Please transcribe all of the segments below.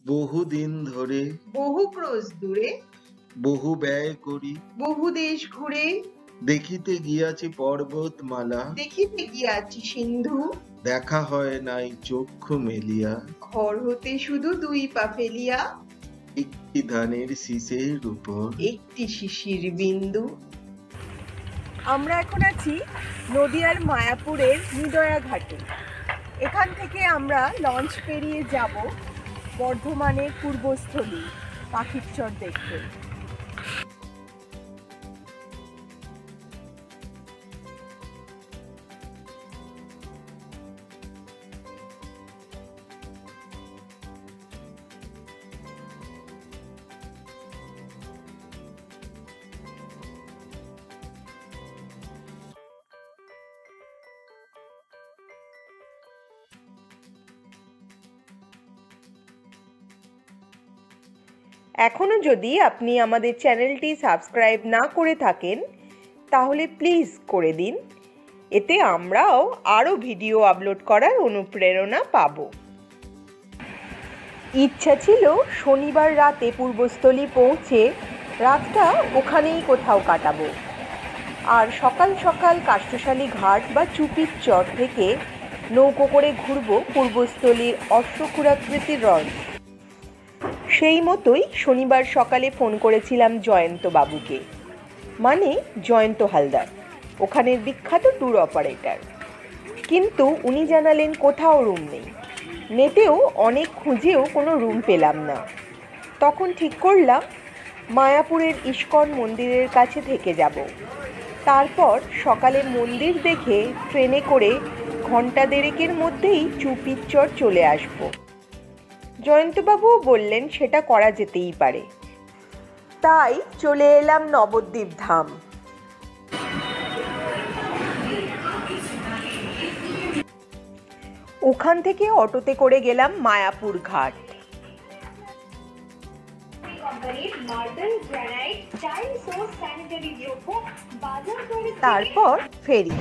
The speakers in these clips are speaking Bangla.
বহুদিন ধরে বহু ক্রোশ দূরে বহু ব্যয় করি বহু দেশ ঘুরে দেখিতে গিয়াছি পর্বতমালা দেখিতে গিয়াছি সিন্ধু দেখা হয় নাই চক্ষু মেলিয়া ঘর হতে শুধু দুই পা ফেলিয়া একটি ধানের শীষের উপর একটি শিশির বিন্দু। আমরা এখন আছি নদিয়ার মায়াপুরের নিদয়া ঘাটে। এখান থেকে আমরা লঞ্চ পেরিয়ে যাব বর্ধমানের পূর্বস্থলী পাখির চর দেখতে। এখনও যদি আপনি আমাদের চ্যানেলটি সাবস্ক্রাইব না করে থাকেন তাহলে প্লিজ করে দিন, এতে আমরাও আরও ভিডিও আপলোড করার অনুপ্রেরণা পাব। ইচ্ছা ছিল শনিবার রাতে পূর্বস্থলী পৌঁছে রাতটা ওখানেই কোথাও কাটাবো, আর সকাল সকাল কাষ্ঠশালী ঘাট বা চুপির চর থেকে নৌকো করে ঘুরবো পূর্বস্থলীর অশ্বক্ষুরাকৃতির হ্রদ। সেই মতোই শনিবার সকালে ফোন করেছিলাম জয়ন্ত বাবুকে, মানে জয়ন্ত হালদার, ওখানের বিখ্যাত ট্যুর অপারেটর। কিন্তু উনি জানালেন কোথাও রুম নেই। নেটেও অনেক খুঁজেও কোনো রুম পেলাম না। তখন ঠিক করলাম মায়াপুরের ইস্কন মন্দিরের কাছে থেকে যাব। তারপর সকালে মন্দির দেখে ট্রেনে করে ঘন্টা দেড়েকের মধ্যেই চুপির চর চলে আসব। জয়ন্তবাবুও বললেন সেটা করা যেতেই পারে। তাই চলে এলাম নবদ্বীপ ধাম। ওখান থেকে অটোতে করে গেলাম মায়াপুর ঘাট। তারপর ফেরি।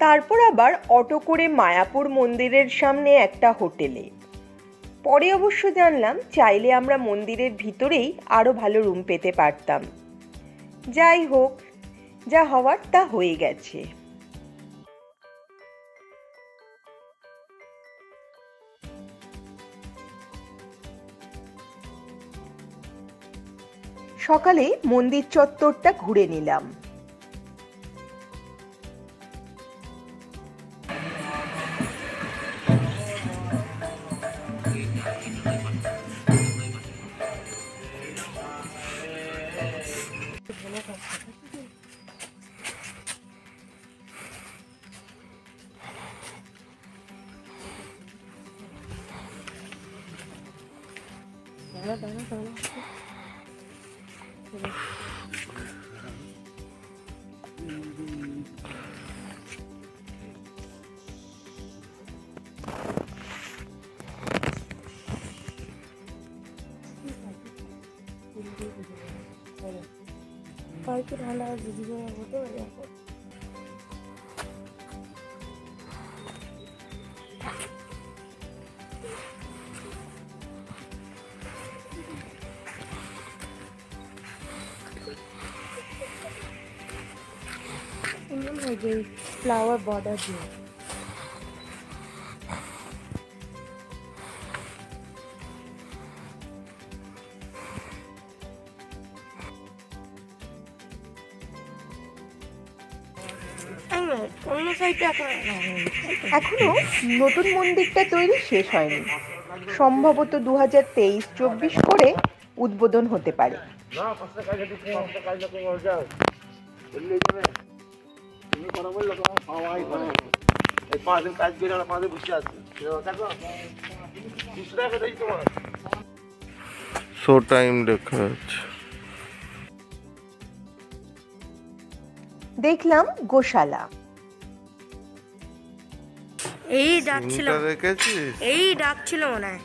তারপর আবার অটো করে মায়াপুর মন্দিরের সামনে একটা হোটেলে। পরে অবশ্য জানলাম চাইলে আমরা মন্দিরের ভিতরেই আরও ভালো রুম পেতে পারতাম। যাই হোক, যা হওয়ার তা হয়ে গেছে। সকালে মন্দির চত্বরটা ঘুরে নিলাম। পাইকে ঠান্ডা দিদি হতে পারে। फ्लावर बॉर्डर दिया। এখনো নতুন মন্দিরটা তৈরি শেষ হয়নি, সম্ভবত 2023-24 করে উদ্বোধন হতে পারে। শো টাইম দেখা যাচ্ছে। দেখলাম গোশালা। এই ডাকছিল, সিনটা দেখেছিস? এই ডাকছিল মনে হয়।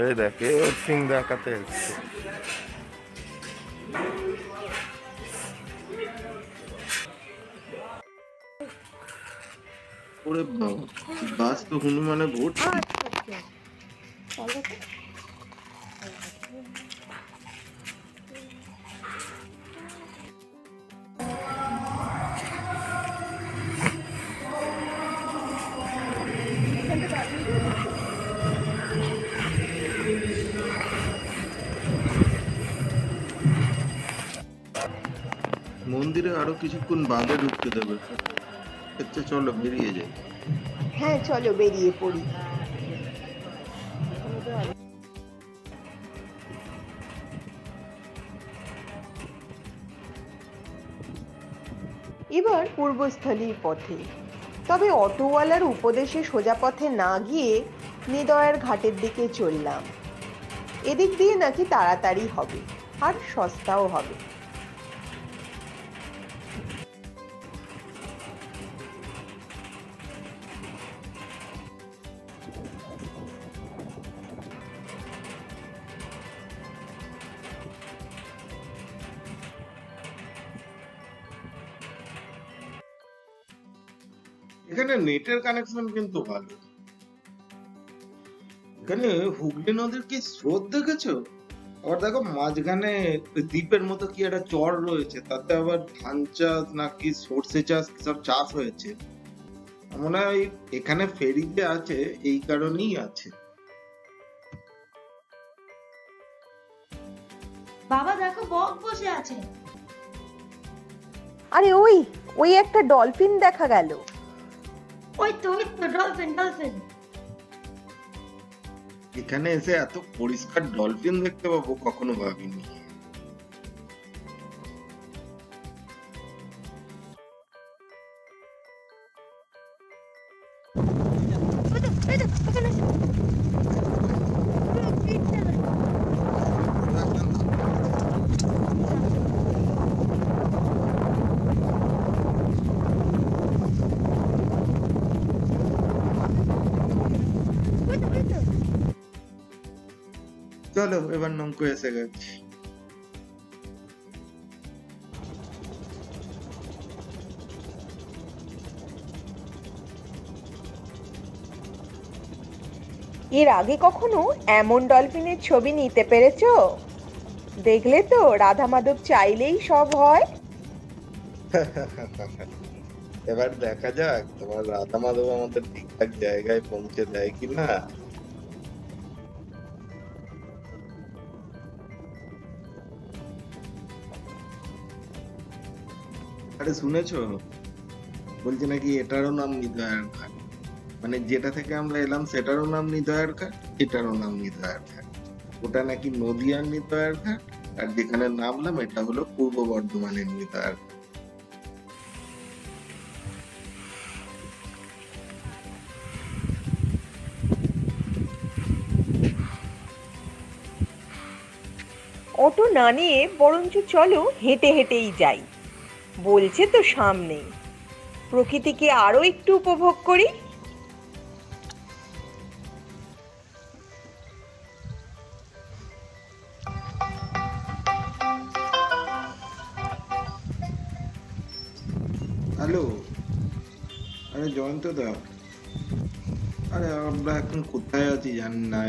এই দেখে ওর সিং দেখাতে এসছে। ওরে বাবা, বাস তো হনুমানে ভর্তি। মন্দিরে আরো কিছুক্ষণ বাদে ঢুকতে দেবে। আচ্ছা চলো বেরিয়ে যাই। হ্যাঁ চলো বেরিয়ে পড়ি। এবার পূর্বস্থলীর পথে, তবে অটোওয়ালার উপদেশে সোজা পথে না গিয়ে নিদয়ের ঘাটের দিকে চললাম। এদিক দিয়ে নাকি তাড়াতাড়ি হবে আর সস্তাও হবে। এখানে নেটের কানেকশন কিন্তু ভালো। এখানে হুগলি নদীর কি স্রোত দেখেছো? আবার দেখো মাঝখানে ওই দ্বীপের মতো কি একটা চর রয়েছে, তাতে আবার ধান চাষ নাকি সর্ষে চাষ সব চাষ হয়েছে। মনে হয় এখানে ফেরিতে আছে, এই কারণেই আছে। বাবা দেখো বক বসে আছে। আরে ওই ওই একটা ডলফিন দেখা গেল। ওই তো ডলফিন ডলফিন। এখানে এসে এত পরিষ্কার ডলফিন দেখতে পাবো কখনো ভাবিনি। চলো এবার নৌকো এসে গেছি। এর আগে কখনো এমন ডলফিনের ছবি নিতে পেরেছো? দেখলে তো রাধা মাধব চাইলেই সব হয়। এবার দেখা যাক তোমার রাধা মাধব আমাদের ঠিকঠাক জায়গায় পৌঁছে দেয় কিনা। আরে শুনেছো, বলছে নাকি এটারও নাম নিদয়ার ঘাট। মানে যেটা থেকে আমরা এলাম সেটারও নাম নিদয়ার ঘাট, এটারও নাম নিদয়ার ঘাট। ওটা নাকি নদিয়ার নিদয়ার ঘাট, আর যেখানে নামলাম এটা হলো পূর্ব বর্ধমানের নিদয়ার ঘাট। অটো না নিয়ে বরঞ্চ চলো হেঁটে হেঁটেই যাই, বলছে তো সামনেই। প্রকৃতিকে আরো একটু উপভোগ করি। হ্যালো, আরে জয়ন্ত দা, আরে আমরা এখন কোথায় আছি জানি না।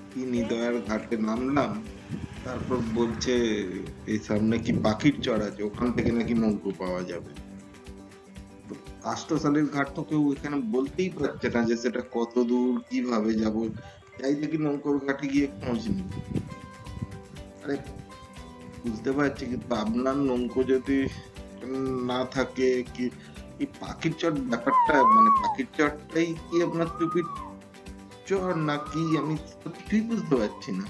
কি নিদয়ার ঘাটে নামলাম, তারপর বলছে এই সামনে কি পাখির চর আছে, ওখান থেকে নাকি নৌকো পাওয়া যাবে। কাষ্ঠসালের ঘাট তো কেউ এখানে বলতেই পারছে না যে সেটা কত দূর, কিভাবে যাব। যাই দেখি নৌকোর ঘাটে গিয়ে পৌঁছিনি। আরে বুঝতে পারছি, কিন্তু আপনার নৌকো যদি না থাকে কি, এই পাখির চর ব্যাপারটা, মানে পাখির চরটাই কি আপনার টুপির চর নাকি, আমি তো কিছুই বুঝতে পারছি না।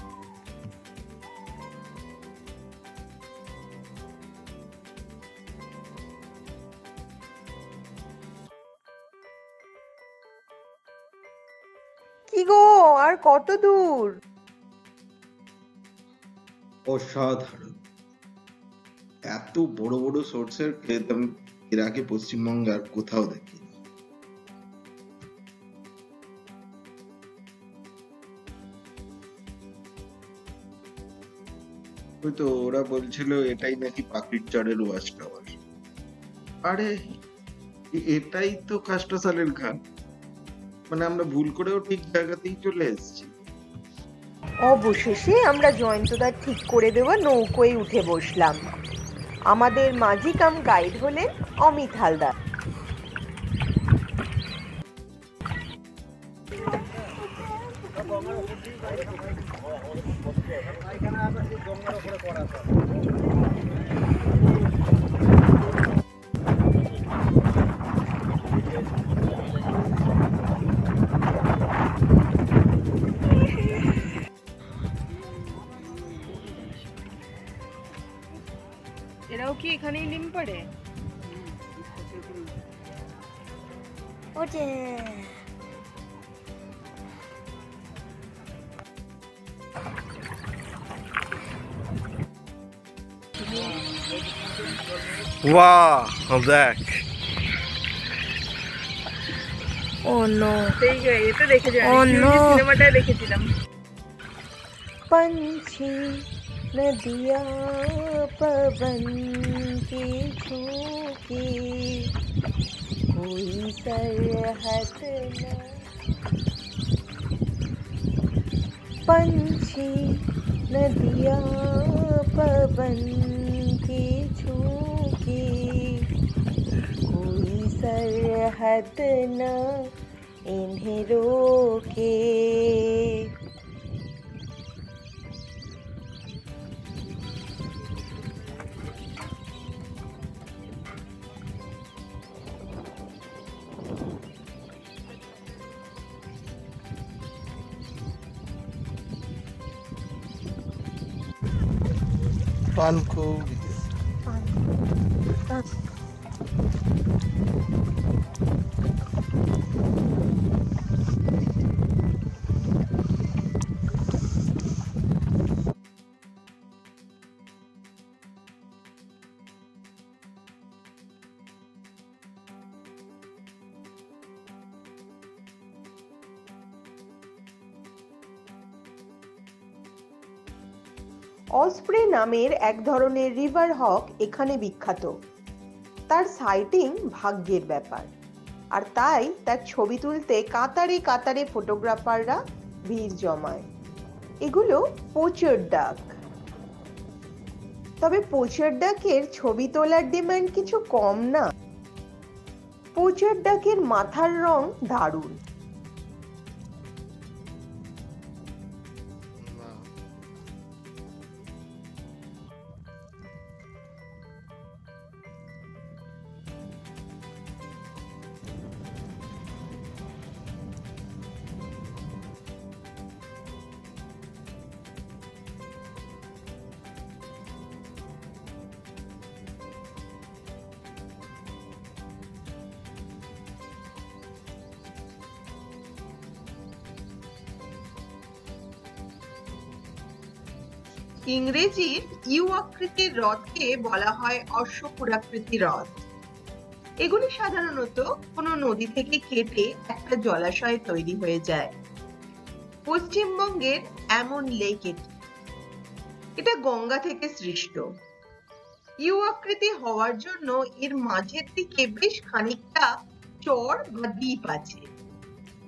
কি গো, আর কত দূর? অসাধারণ। এত বড় বড় সোর্সের ক্ষেত আমি এর আগে পশ্চিমবঙ্গে আর কোথাও দেখিনি। ওই তো ওরা বলছিল এটাই নাকি পাখির চরের ওয়াচ টাওয়ার। আরে এটাই তো কাস্টাসালের ঘাট, মানে আমরা ভুল করেও ঠিক জায়গাতেই চলে এসেছি। অবশেষে আমরা জয়ন্তদার ঠিক করে দেওয়া নৌকোয় উঠে বসলাম। আমাদের মাঝি কাম গাইড হলেন অমিত হালদার। এরাও কি এখানেই ডিম পাড়ে? ওঠে Wow, দেখ ও নো সেই এতে দেখেছি, Oh no! সিনেমাটায় দেখেছিলাম। पंछी नदिया पवन के झोंके कोई सरहद न। पंछी नदिया पवन के झोंके कोई सरहद न इन्हें रोके। পানকৌড়ি অসপ্রে নামের এক ধরনের রিভার হক এখানে বিখ্যাত। তার সাইটিং ভাগ্যের ব্যাপার, আর তাই তার ছবি তুলতে কাতারে কাতারে ফটোগ্রাফাররা ভিড় জমায়। এগুলো পোচার ডাক। তবে পোচার ডাকের ছবি তোলার ডিমান্ড কিছু কম না। পোচার ডাকের মাথার রং দারুণ। ইংরেজির ইউ আকৃতির হ্রদকে বলা হয় অশ্বক্ষুরাকৃতি হ্রদ। এগুলি সাধারণত কোনো নদী থেকে কেটে একটা জলাশয়ে তৈরি হয়ে যায়। পশ্চিমবঙ্গের এমন লেক এটি। এটা গঙ্গা থেকে সৃষ্ট। ইউ আকৃতি হওয়ার জন্য এর মাঝের দিকে বেশ খানিকটা চর বা দ্বীপ আছে,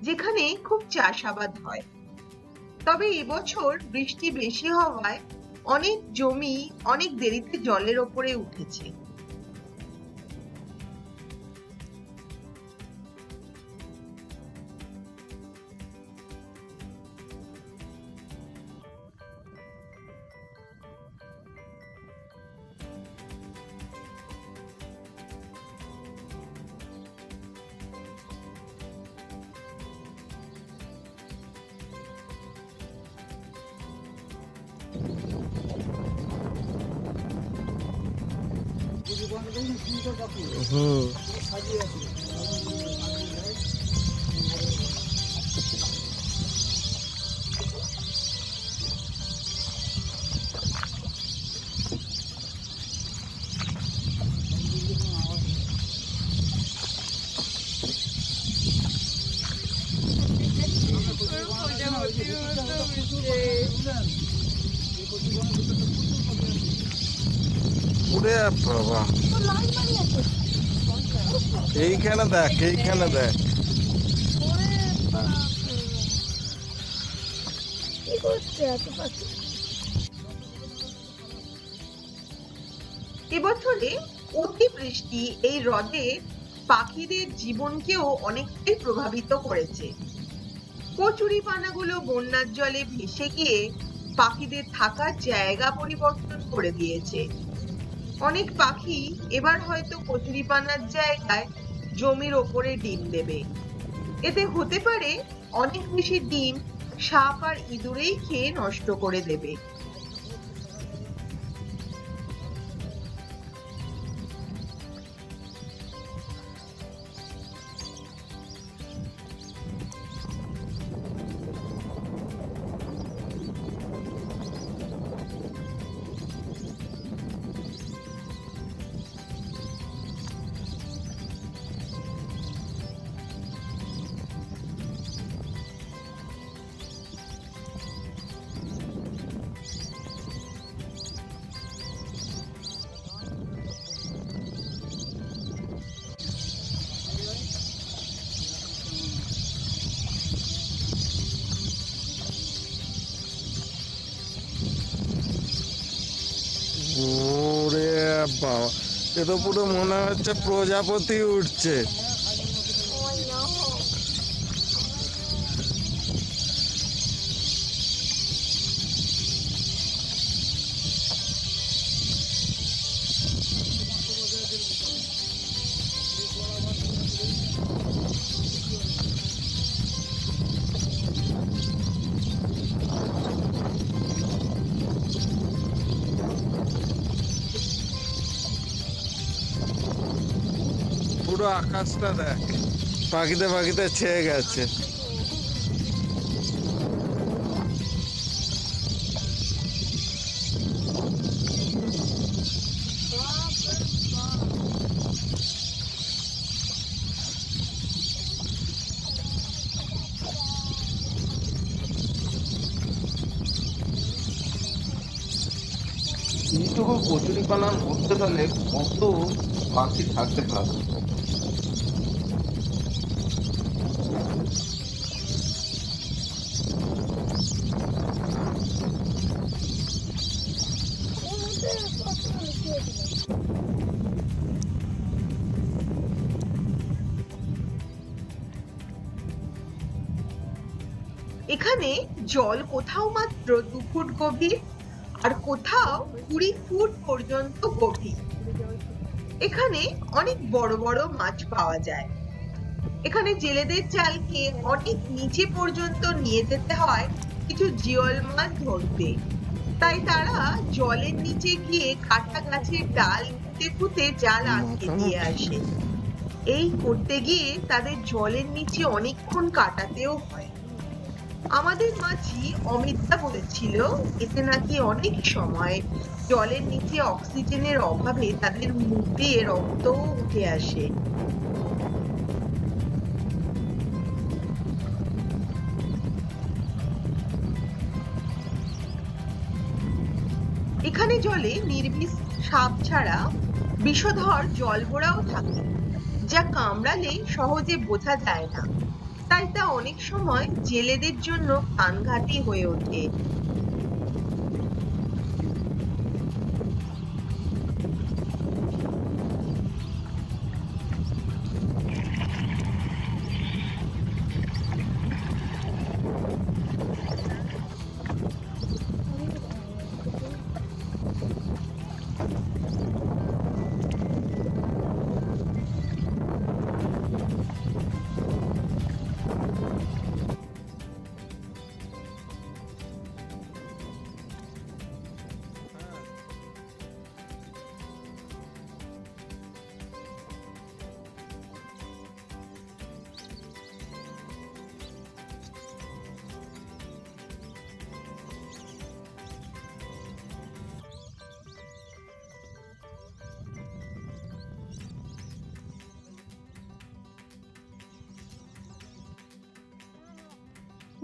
যেখানে খুব চাষাবাদ হয়। তবে এবছর বৃষ্টি বেশি হওয়ায় অনেক জমি অনেক দেরিতে জলের ওপরে উঠেছে। ওরে বাবা, এইখানে দেখ, এইখানে দেখ। এবছরে অতিবৃষ্টি এই হ্রদে পাখিদের জীবনকেও অনেকটাই প্রভাবিত করেছে। কচুরিপানাগুলো বন্যার জলে ভেসে গিয়ে পাখিদের থাকার জায়গা পরিবর্তন করে দিয়েছে। অনেক পাখি এবার হয়তো কচুরিপানার জায়গায় জমির ওপরে ডিম দেবে। এতে হতে পারে অনেক বেশি ডিম সাপ আর ইঁদুরেই খেয়ে নষ্ট করে দেবে। ওরে বাবা, এ তো পুরো মনে হচ্ছে প্রজাপতি উঠছে। পুরো আকাশটা দেখ, পাখিতে পাখিতে ছেয়ে গেছে। এইটুকু কচুরিপানার মধ্যে তাহলে কত পাখি থাকতে পারবে? এখানে জল কোথাও মাত্র 2 ফুট গভীর আর কোথাও 20 ফুট পর্যন্ত গভীর। এখানে অনেক বড় বড় মাছ পাওয়া যায়। এখানে জেলেদের জালকে অনেক নিচে পর্যন্ত নিয়ে যেতে হয় কিছু জিওল মাছ ধরতে। তাই তারা জলের নিচে গিয়ে কাটা গাছের ডাল পুঁতে পুঁতে জাল আটকে দিয়ে আসে। এই করতে গিয়ে তাদের জলের নিচে অনেকক্ষণ কাটাতেও হয়। আমাদের মাঝি অমিতদা বলেছিল এতে নাকি অনেক সময় জলের নিচে অক্সিজেনের অভাবে তাদের মুখ দিয়ে রক্তও উঠে আসে। এখানে জলে নির্বিষ সাপ ছাড়া বিষধর জলভরাও থাকে, যা কামড়ালে সহজে বোঝা যায় না। তাই তা অনেক সময় জেলেদের জন্য প্রাণঘাতী হয়ে ওঠে।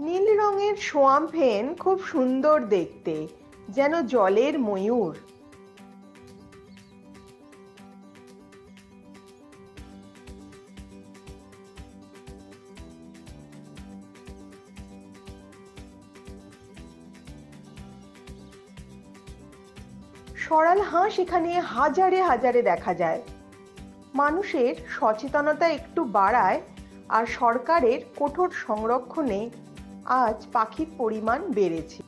নীল রঙের সোয়াম ফেন খুব সুন্দর দেখতে, যেন জলের ময়ূর। সরাল হাঁস এখানে হাজারে হাজারে দেখা যায়। মানুষের সচেতনতা একটু বাড়ায় আর সরকারের কঠোর সংরক্ষণে আজ পাখির পরিমাণ বেড়েছে।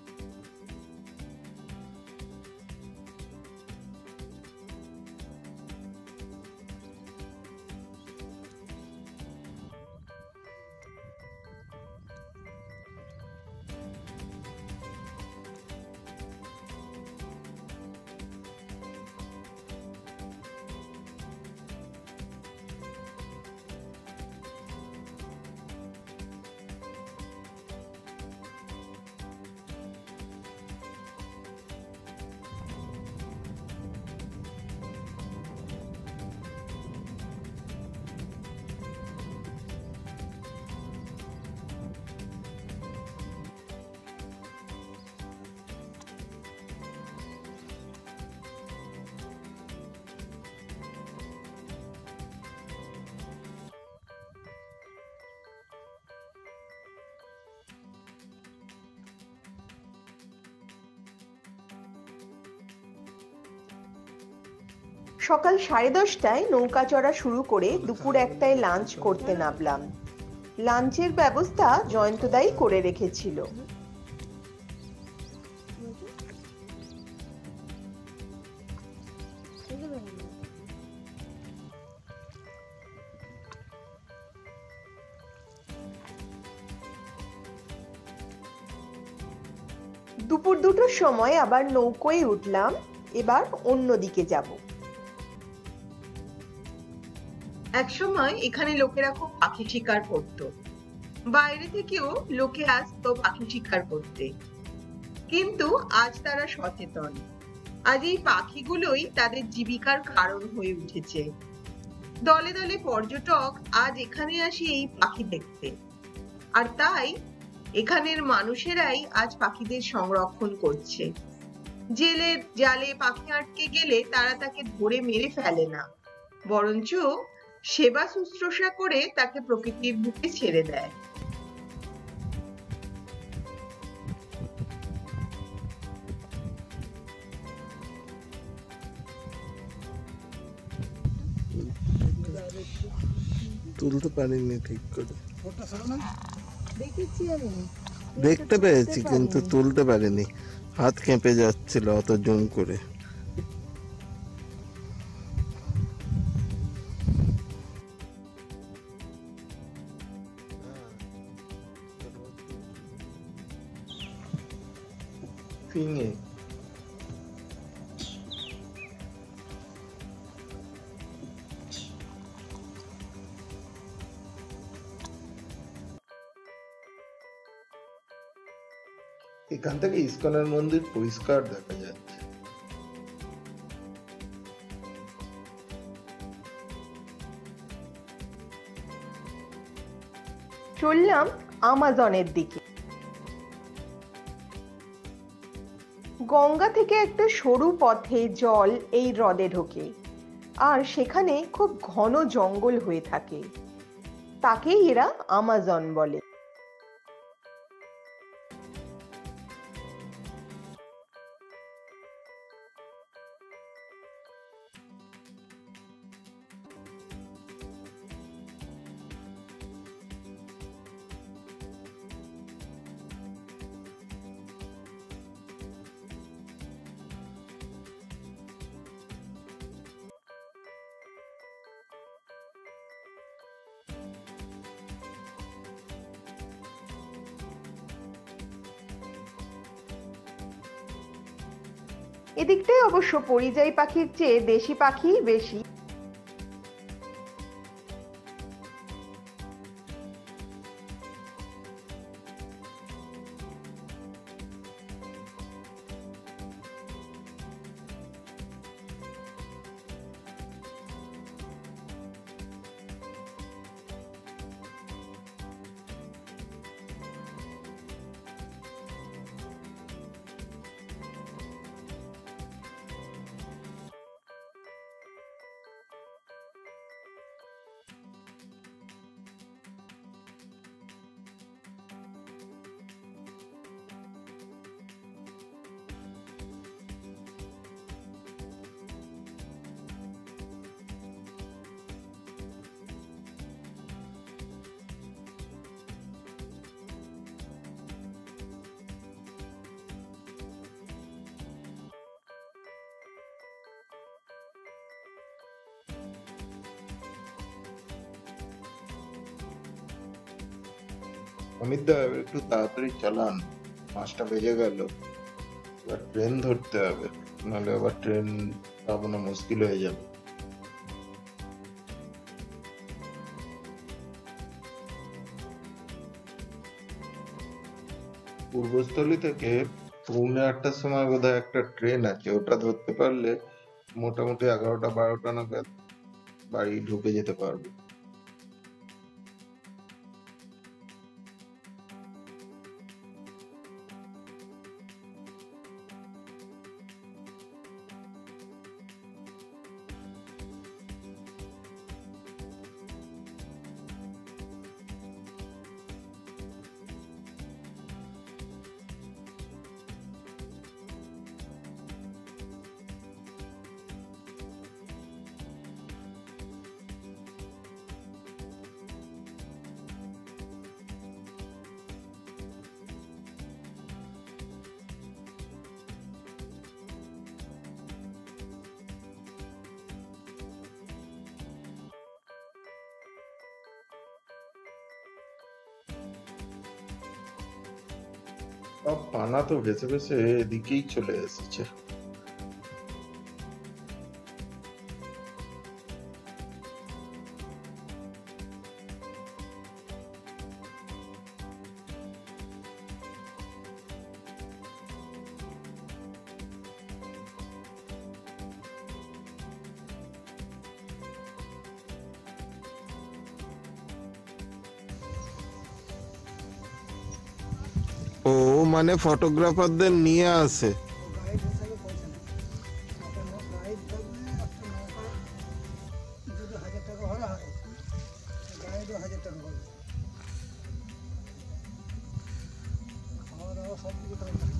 সকাল 10:30টায় নৌকা চড়া শুরু করে দুপুর 1টায় লাঞ্চ করতে নামলাম। লাঞ্চের ব্যবস্থা জয়ন্তদাই করে রেখেছিল। দুপুর 2টোর সময় আবার নৌকোয় উঠলাম। এবার অন্যদিকে যাব। একসময় এখানে লোকেরা খুব পাখি শিকার করত। বাইরে থেকেও লোকে আসতো পাখি শিকার করতে, কিন্তু আজ তারা সচেতন। আজ এই পাখিগুলোই তাদের জীবিকার কারণ হয়ে উঠেছে। দলে দলে পর্যটক আজ এখানে আসে এই পাখি দেখতে, আর তাই এখানের মানুষেরাই আজ পাখিদের সংরক্ষণ করছে। জেলের জালে পাখি আটকে গেলে তারা তাকে ধরে মেরে ফেলে না, বরঞ্চ সেবা শুশ্রূষা করে তাকে প্রকৃতির বুকে ছেড়ে দেয়। তুলতে পারিনি ঠিক করে, দেখতে পেয়েছি কিন্তু তুলতে পারিনি, হাত কেঁপে যাচ্ছিল অত জুম করে। ফিঙে এখান থেকে ইস্কনের মন্দির পরিষ্কার দেখা যাচ্ছে। চললাম আমাজনের দিকে। গঙ্গা থেকে একটা সরু পথে জল এই হ্রদে ঢোকে, আর সেখানে খুব ঘন জঙ্গল হয়ে থাকে। তাকেই এরা আমাজন বলে। এদিকটায় অবশ্য পরিযায়ী পাখির চেয়ে দেশি পাখিই বেশি। অমিত দা এবার একটু তাড়াতাড়ি চালান, 5টা বেজে গেল। এবার ট্রেন ধরতে হবে, নাহলে আবার ট্রেন পাবো না, মুশকিল হয়ে যাবে। পূর্বস্থলী থেকে 8:45-র সময় বোধহয় একটা ট্রেন আছে, ওটা ধরতে পারলে মোটামুটি 11টা-12টা নাগাদ বাড়ি ঢুকে যেতে পারবো। সব পানা তো ভেসে ভেসে এদিকেই চলে এসেছে। ও মানে ফটোগ্রাফারদের নিয়ে আসে। গাইড হিসাবে পয়সা নেয়। আপনার গাইড থাকলে একটা নৌকা যদি 1000 টাকা ভাড়া হয়, গাইডও 1000 টাকা ভাড়া। খাওয়া দাওয়া সব কিছু তাই থাকে।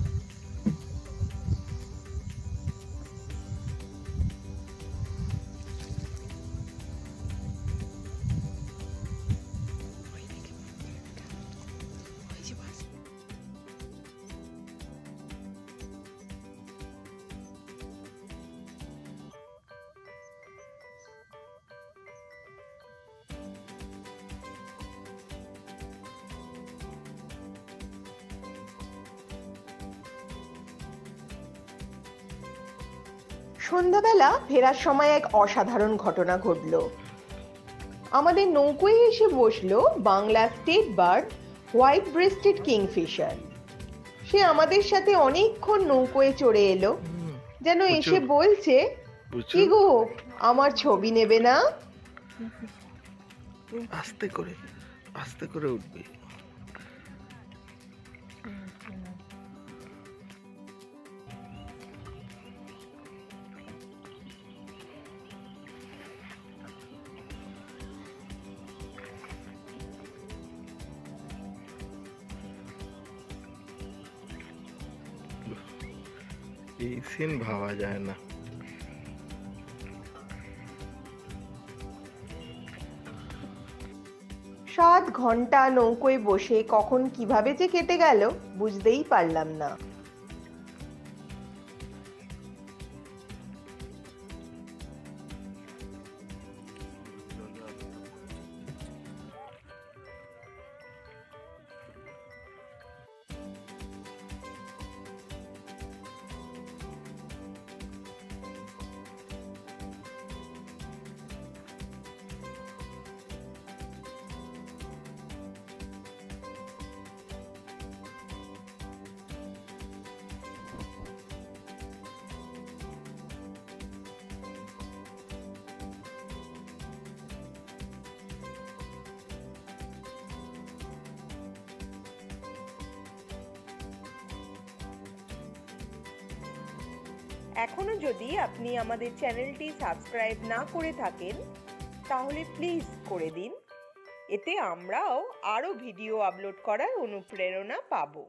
সন্ধ্যাবেলা ফেরার সময় এক অসাধারণ ঘটনা ঘটলো। আমাদের নৌকোয় এসে বসলো Bangla state bird white breasted kingfisher. সে আমাদের সাথে অনেকক্ষণ নৌকোয় চড়ে এলো, যেন এসে বলছে, কি গো আমার ছবি নেবে না? আস্তে করে উঠবে। এই সিন ভাবা যায় না। 7 ঘন্টা নৌকোয় বসে কখন কিভাবে যে কেটে গেল বুঝতেই পারলাম না। এখনো যদি আপনি আমাদের চ্যানেলটি সাবস্ক্রাইব না করে থাকেন তাহলে প্লিজ করে দিন। এতে আমরাও আরো ভিডিও আপলোড করার অনুপ্রেরণা পাবো।